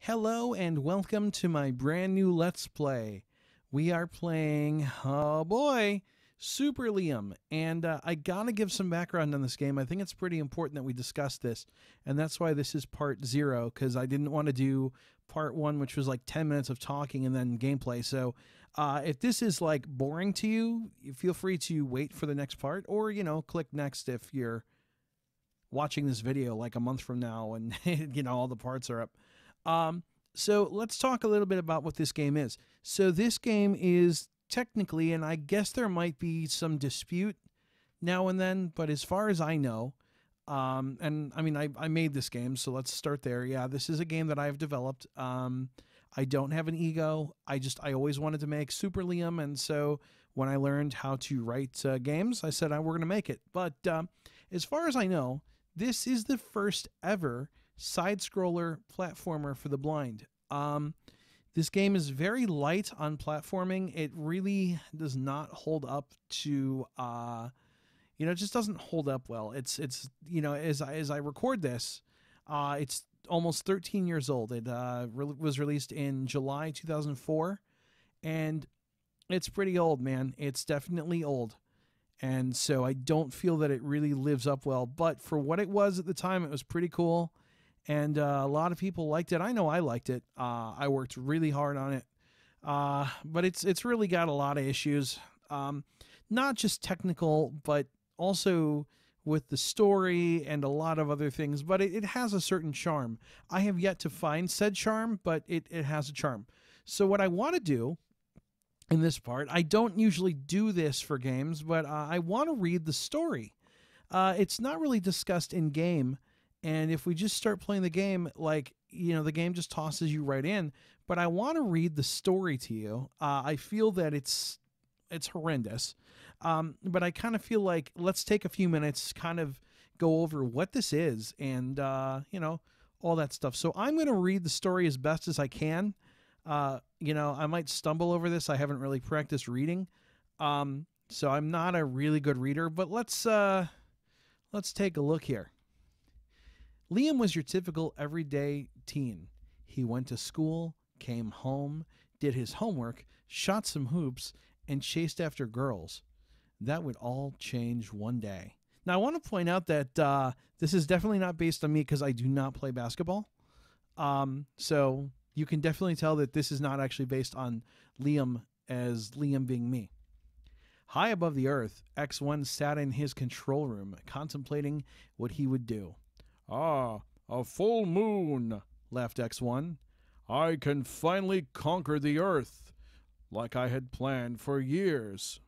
Hello and welcome to my brand new Let's Play. We are playing, oh boy, Super Liam. And I gotta give some background on this game. I think it's pretty important that we discuss this. And that's why this is part 0, because I didn't want to do part 1, which was like 10 minutes of talking and then gameplay. So if this is like boring to you, feel free to wait for the next part or, click next if you're watching this video like a month from now and, all the parts are up. So let's talk a little bit about what this game is. So this game is technically, and I guess there might be some dispute now and then, but as far as I know, and I mean, I made this game, so let's start there. Yeah, this is a game that I've developed. I don't have an ego. I always wanted to make Super Liam, and so when I learned how to write games, I said, we're going to make it. But as far as I know, this is the first ever side-scroller platformer for the blind. This game is very light on platforming. It really does not hold up to, it just doesn't hold up well. It's as I record this, it's almost 13 years old. It was released in July 2004, and it's pretty old, man. It's definitely old. And so I don't feel that it really lives up well. But for what it was at the time, it was pretty cool. And a lot of people liked it. I know I liked it. I worked really hard on it. But it's really got a lot of issues. Not just technical, but also with the story and a lot of other things. But it has a certain charm. I have yet to find said charm, but it has a charm. So what I want to do in this part, I don't usually do this for games, but I want to read the story. It's not really discussed in game. And if we just start playing the game, the game just tosses you right in. But I want to read the story to you. I feel that it's horrendous. But I kind of feel like let's take a few minutes, kind of go over what this is and, all that stuff. So I'm going to read the story as best as I can. I might stumble over this. I haven't really practiced reading. So I'm not a really good reader, but let's take a look here. Liam was your typical everyday teen. He went to school, came home, did his homework, shot some hoops, and chased after girls. That would all change one day. Now, I want to point out that this is definitely not based on me because I do not play basketball. So you can definitely tell that this is not actually based on Liam as Liam being me. High above the earth, X1 sat in his control room, contemplating what he would do. Ah, a full moon, laughed X1. I can finally conquer the Earth, like I had planned for years.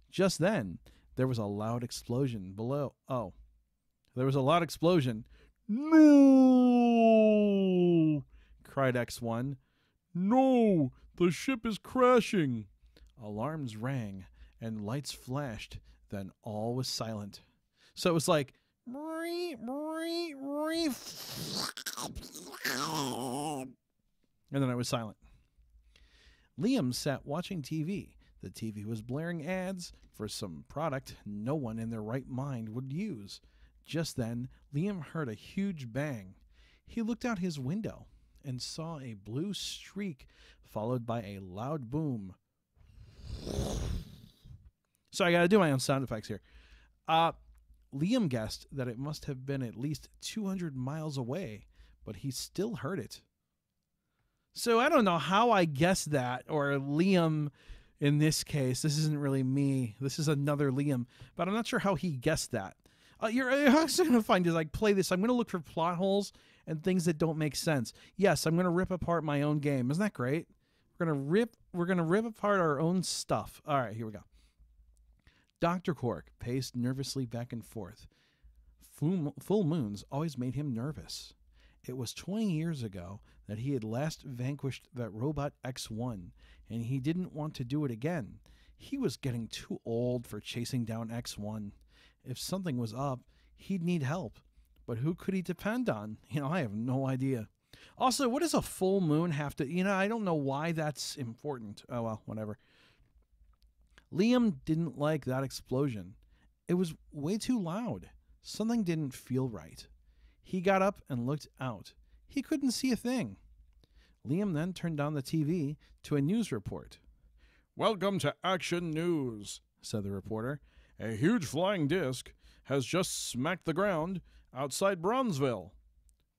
Just then, there was a loud explosion below. Oh, there was a loud explosion. No! Cried X1. No, the ship is crashing. Alarms rang and lights flashed, then all was silent. So it was like, and then I was silent. Liam sat watching TV. The TV was blaring ads for some product no one in their right mind would use. Just then, Liam heard a huge bang. He looked out his window and saw a blue streak followed by a loud boom. So I got to do my own sound effects here. Liam guessed that it must have been at least 200 miles away, but he still heard it. So I don't know how I guessed that, or Liam in this case. This isn't really me. This is another Liam, but I'm not sure how he guessed that. You're actually going to find is play this. I'm going to look for plot holes and things that don't make sense. Yes, I'm going to rip apart my own game. Isn't that great? We're going to rip apart our own stuff. All right, here we go. Dr. Cork paced nervously back and forth. Full moons always made him nervous. It was 20 years ago that he had last vanquished that robot X1, and he didn't want to do it again. He was getting too old for chasing down X1. If something was up, he'd need help. But who could he depend on? I have no idea. Also, what does a full moon have to... I don't know why that's important. Oh, well, whatever. Liam didn't like that explosion. It was way too loud. Something didn't feel right. He got up and looked out. He couldn't see a thing. Liam then turned on the TV to a news report. "Welcome to Action News," said the reporter. "A huge flying disc has just smacked the ground outside Bronzeville."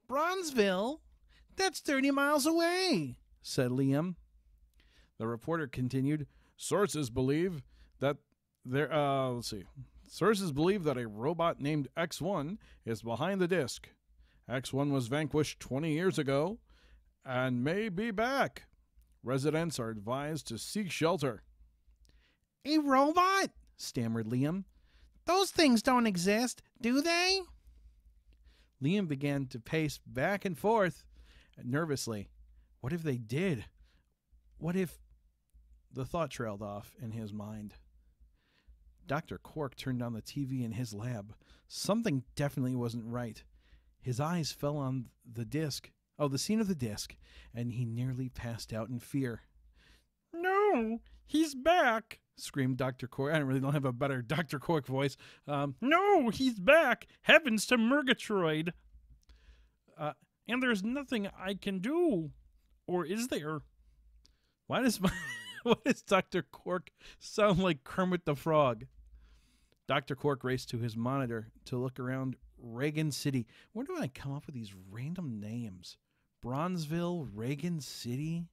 Bronzeville? That's 30 miles away, said Liam. The reporter continued, Sources believe that a robot named X1 is behind the disc. X1 was vanquished 20 years ago and may be back. Residents are advised to seek shelter." A robot? Stammered Liam. Those things don't exist, do they? Liam began to pace back and forth nervously. What if they did? What if... The thought trailed off in his mind. Dr. Cork turned on the TV in his lab. Something definitely wasn't right. His eyes fell on the scene of the disc, and he nearly passed out in fear. "No, he's back," screamed Dr. Cork. I don't have a better Dr. Cork voice. "No, he's back. Heavens to Murgatroyd. And there's nothing I can do. Or is there?" Why does Dr. Cork sound like Kermit the Frog? Dr. Cork raced to his monitor to look around Reagan City. Where do I come up with these random names? Bronzeville, Reagan City?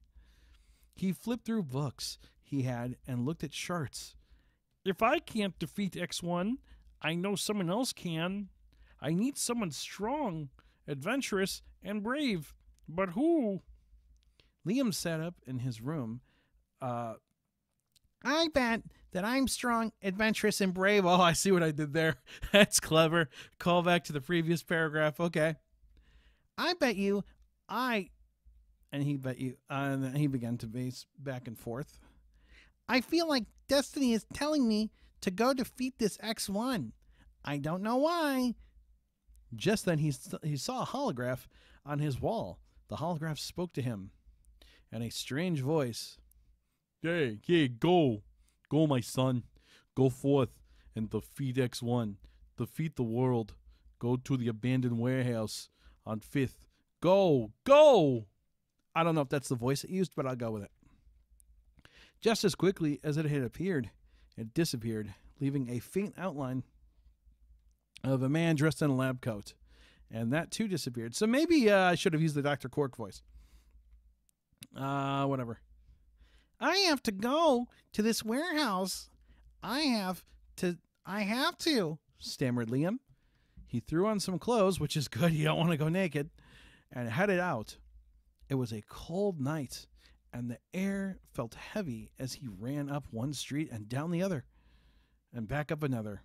He flipped through books he had and looked at charts. "If I can't defeat X1, I know someone else can. I need someone strong, adventurous, and brave. But who?" Liam sat up in his room. I bet that I'm strong, adventurous, and brave. Oh, I see what I did there. That's clever. Call back to the previous paragraph. Okay. I bet you and he bet you, and then he began to pace back and forth. I feel like destiny is telling me to go defeat this X1. I don't know why. Just then he saw a holograph on his wall. The holograph spoke to him in a strange voice. Hey, go, my son. Go forth and defeat X1. Defeat the world. Go to the abandoned warehouse on 5th. Go! I don't know if that's the voice it used, but I'll go with it. Just as quickly as it had appeared, it disappeared, leaving a faint outline of a man dressed in a lab coat. And that too disappeared. So maybe I should have used the Dr. Cork voice. Whatever. I have to go to this warehouse. I have to, stammered Liam. He threw on some clothes, which is good. You don't want to go naked, and headed out. It was a cold night, and the air felt heavy as he ran up one street and down the other, and back up another.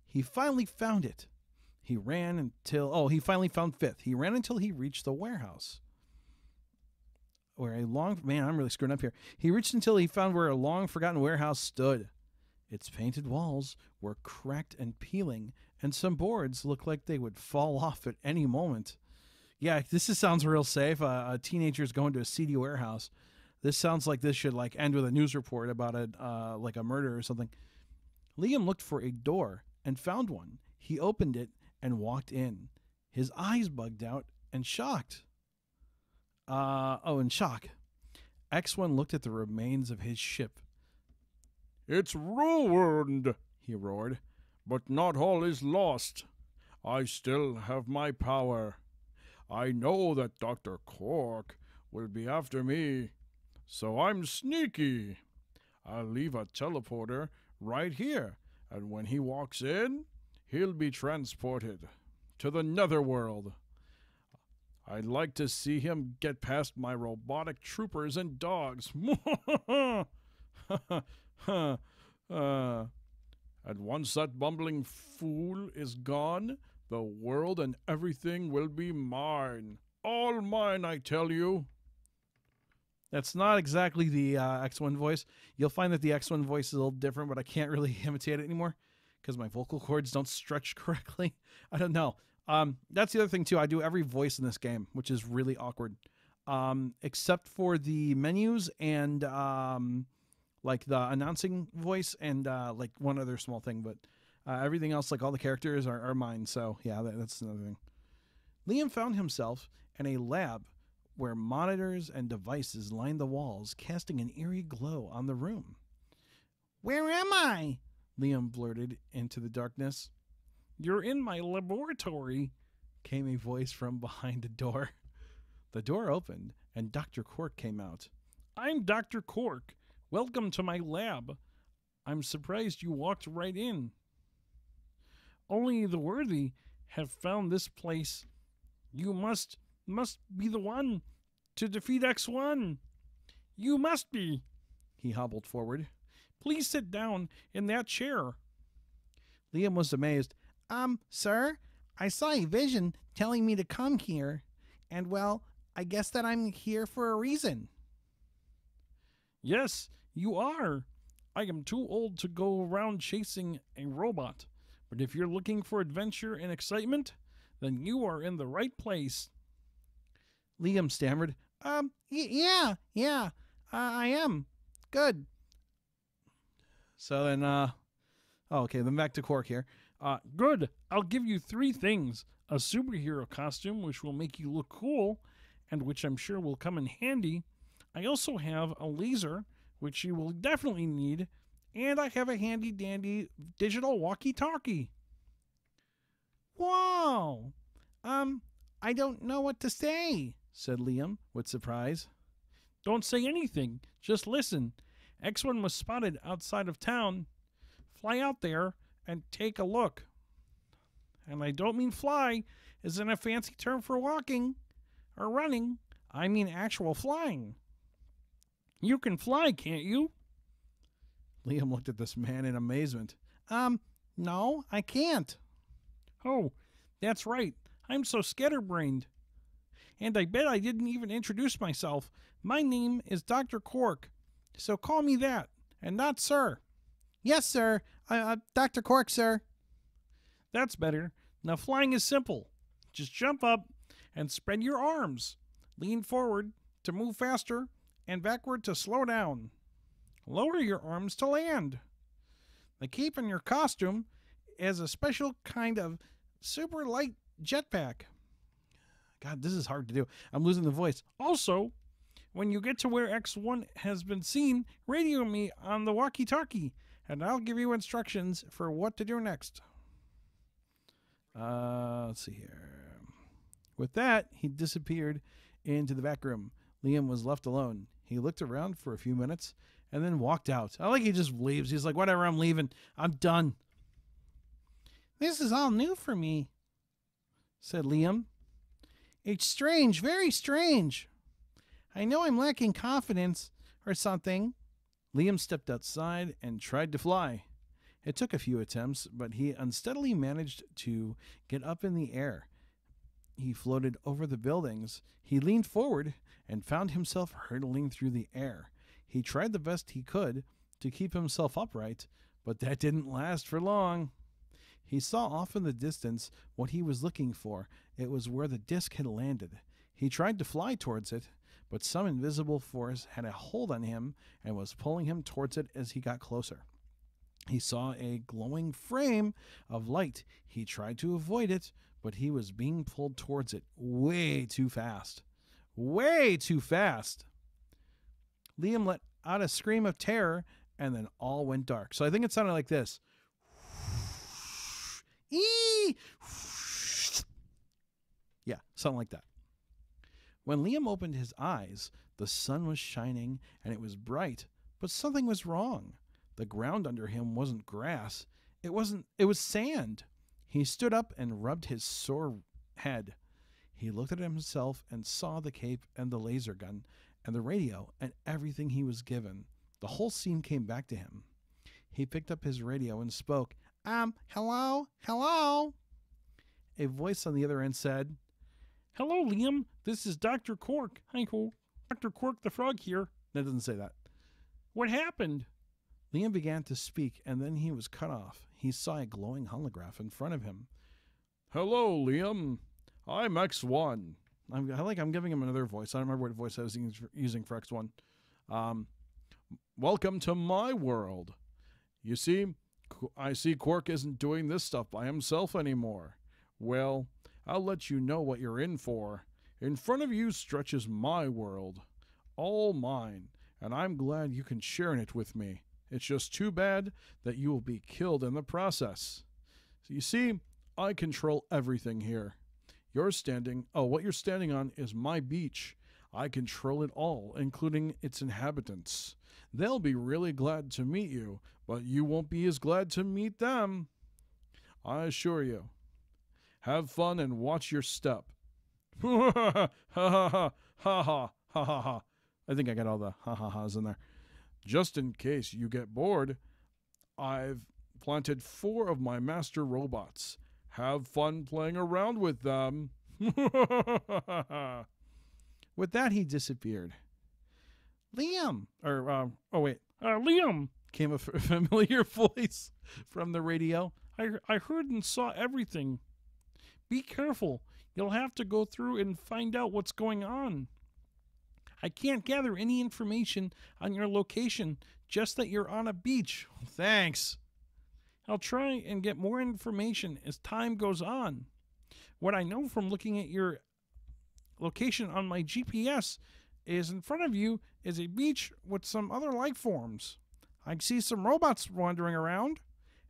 He finally found it. He finally found 5th. He ran until he reached the warehouse. I'm really screwing up here. He reached until he found where a long-forgotten warehouse stood. Its painted walls were cracked and peeling, and some boards looked like they would fall off at any moment. Yeah, sounds real safe. A teenager's going to a seedy warehouse. This sounds like this should end with a news report about a murder or something. Liam looked for a door and found one. He opened it and walked in. His eyes bugged out and shocked. In shock. X1 looked at the remains of his ship. "It's ruined," he roared, "but not all is lost. I still have my power. I know that Dr. Cork will be after me, so I'm sneaky. I'll leave a teleporter right here, and when he walks in, he'll be transported to the netherworld. I'd like to see him get past my robotic troopers and dogs. And once that bumbling fool is gone, the world and everything will be mine. All mine, I tell you." That's not exactly the X1 voice. You'll find that the X1 voice is a little different, but I can't really imitate it anymore because my vocal cords don't stretch correctly. I don't know. That's the other thing, too. I do every voice in this game, which is really awkward, except for the menus and the announcing voice and one other small thing. But everything else, all the characters are mine. So, yeah, that's another thing. Liam found himself in a lab where monitors and devices lined the walls, casting an eerie glow on the room. "Where am I?" Liam blurted into the darkness. "You're in my laboratory," came a voice from behind a door. The door opened, and Dr. Cork came out. "I'm Dr. Cork. Welcome to my lab. I'm surprised you walked right in. Only the worthy have found this place. You must be the one to defeat X1. You must be." He hobbled forward. "Please sit down in that chair." Liam was amazed. Sir, I saw a vision telling me to come here, and well, I guess that I'm here for a reason." "Yes, you are. I am too old to go around chasing a robot, but if you're looking for adventure and excitement, then you are in the right place." Liam stammered, yeah, I am. Good. So then, then back to Cork here. Good. I'll give you 3 things. A superhero costume, which will make you look cool, and which I'm sure will come in handy. I also have a laser, which you will definitely need, and I have a handy-dandy digital walkie-talkie. Wow. I don't know what to say, said Liam with surprise. Don't say anything. Just listen. X1 was spotted outside of town. Fly out there and take a look. And I don't mean fly as in a fancy term for walking or running. I mean actual flying. You can fly, can't you? Liam looked at this man in amazement. No, I can't. Oh, that's right. I'm so scatterbrained. And I bet I didn't even introduce myself. My name is Dr. Cork, so call me that, and not sir. Yes, sir. Dr. Cork, sir. That's better. Now flying is simple. Just jump up and spread your arms. Lean forward to move faster and backward to slow down. Lower your arms to land. The cape in your costume is a special kind of super light jetpack. God, this is hard to do. I'm losing the voice. Also, when you get to where X1 has been seen, radio me on the walkie-talkie, and I'll give you instructions for what to do next. Let's see here. With that, he disappeared into the back room. Liam was left alone. He looked around for a few minutes and then walked out. I like he just leaves. He's like, whatever, I'm leaving. I'm done. This is all new for me, said Liam. It's strange, very strange. I know I'm lacking confidence or something. Liam stepped outside and tried to fly. It took a few attempts, but he unsteadily managed to get up in the air. He floated over the buildings. He leaned forward and found himself hurtling through the air. He tried the best he could to keep himself upright, but that didn't last for long. He saw off in the distance what he was looking for. It was where the disc had landed. He tried to fly towards it, but some invisible force had a hold on him and was pulling him towards it as he got closer. He saw a glowing frame of light. He tried to avoid it, but he was being pulled towards it way too fast. Way too fast. Liam let out a scream of terror, and then all went dark. So I think it sounded like this. Eee! Yeah, something like that. When Liam opened his eyes, the sun was shining and it was bright, but something was wrong. The ground under him wasn't grass. It was sand. He stood up and rubbed his sore head. He looked at himself and saw the cape and the laser gun and the radio and everything he was given. The whole scene came back to him. He picked up his radio and spoke. Hello? Hello? A voice on the other end said, Hello, Liam. This is Dr. Cork. Hi, Dr. Cork the Frog here. That doesn't say that. What happened? Liam began to speak, and then he was cut off. He saw a glowing holograph in front of him. Hello, Liam. I'm X1. I'm giving him another voice. I don't remember what voice I was using for X1. Welcome to my world. You see, I see Cork isn't doing this stuff by himself anymore. Well, I'll let you know what you're in for. In front of you stretches my world, all mine, and I'm glad you can share in it with me. It's just too bad that you will be killed in the process. So you see, I control everything here. What you're standing on is my beach. I control it all, including its inhabitants. They'll be really glad to meet you, but you won't be as glad to meet them. I assure you. Have fun and watch your step. Ha ha ha ha ha ha ha ha. I think I got all the ha ha ha's in there. Just in case you get bored, I've planted 4 of my master robots. Have fun playing around with them. With that, he disappeared. Liam! Liam! Came a familiar voice from the radio. I heard and saw everything. Be careful. You'll have to go through and find out what's going on. I can't gather any information on your location, just that you're on a beach. Thanks. I'll try and get more information as time goes on. What I know from looking at your location on my GPS is in front of you is a beach with some other life forms. I see some robots wandering around,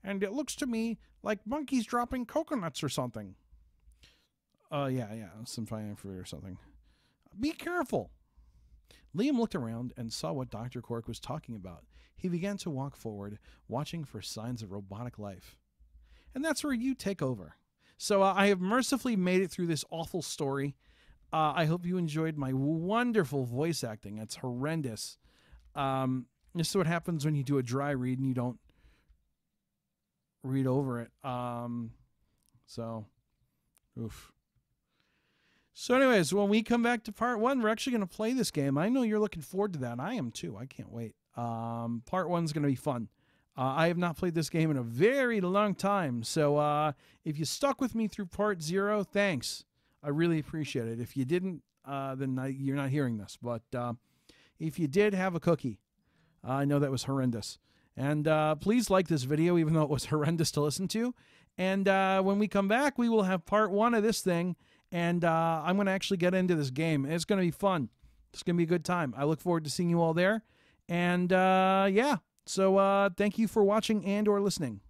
and it looks to me like monkeys dropping coconuts or something. Yeah, some fine fruit or something. Be careful. Liam looked around and saw what Dr. Cork was talking about. He began to walk forward, watching for signs of robotic life. And that's where you take over. So I have mercifully made it through this awful story. I hope you enjoyed my wonderful voice acting. It's horrendous. This is what happens when you do a dry read and you don't read over it. Oof. So anyways, when we come back to part 1, we're actually going to play this game. I know you're looking forward to that. I am too. I can't wait. Part 1's going to be fun. I have not played this game in a very long time. So if you stuck with me through part 0, thanks. I really appreciate it. If you didn't, then you're not hearing this. But if you did, have a cookie. I know that was horrendous. And please like this video, even though it was horrendous to listen to. And when we come back, we will have part 1 of this thing. And I'm going to actually get into this game. It's going to be fun. It's going to be a good time. I look forward to seeing you all there. And yeah, so thank you for watching and or listening.